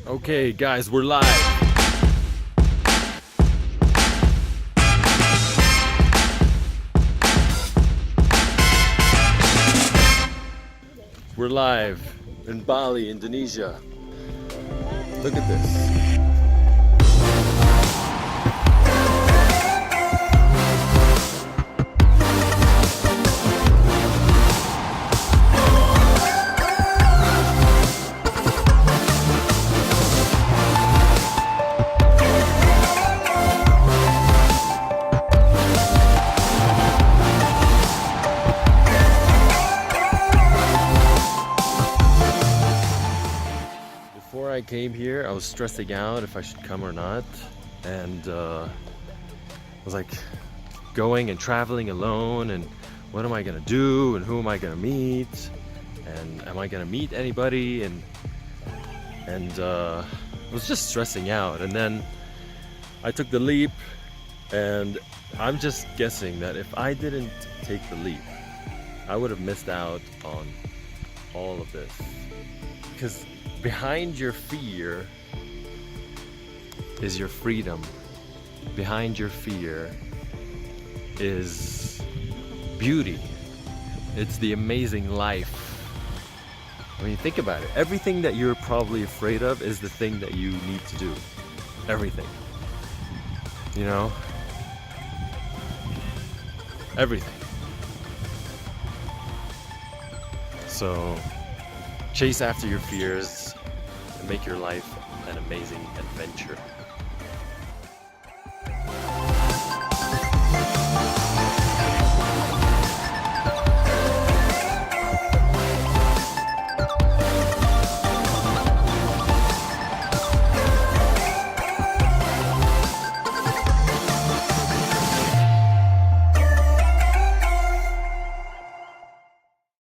Okay, guys, we're live. We're live in Bali, Indonesia. Look at this. Before I came here, I was stressing out if I should come or not, and I was like going and traveling alone, and what am I gonna do, and who am I gonna meet, and am I gonna meet anybody, and I was just stressing out. And then I took the leap, and I'm just guessing that if I didn't take the leap, I would have missed out on all of this, because behind your fear is your freedom. Behind your fear is beauty. It's the amazing life. I mean, think about it. Everything that you're probably afraid of is the thing that you need to do. Everything. You know? Everything. So, chase after your fears and make your life an amazing adventure.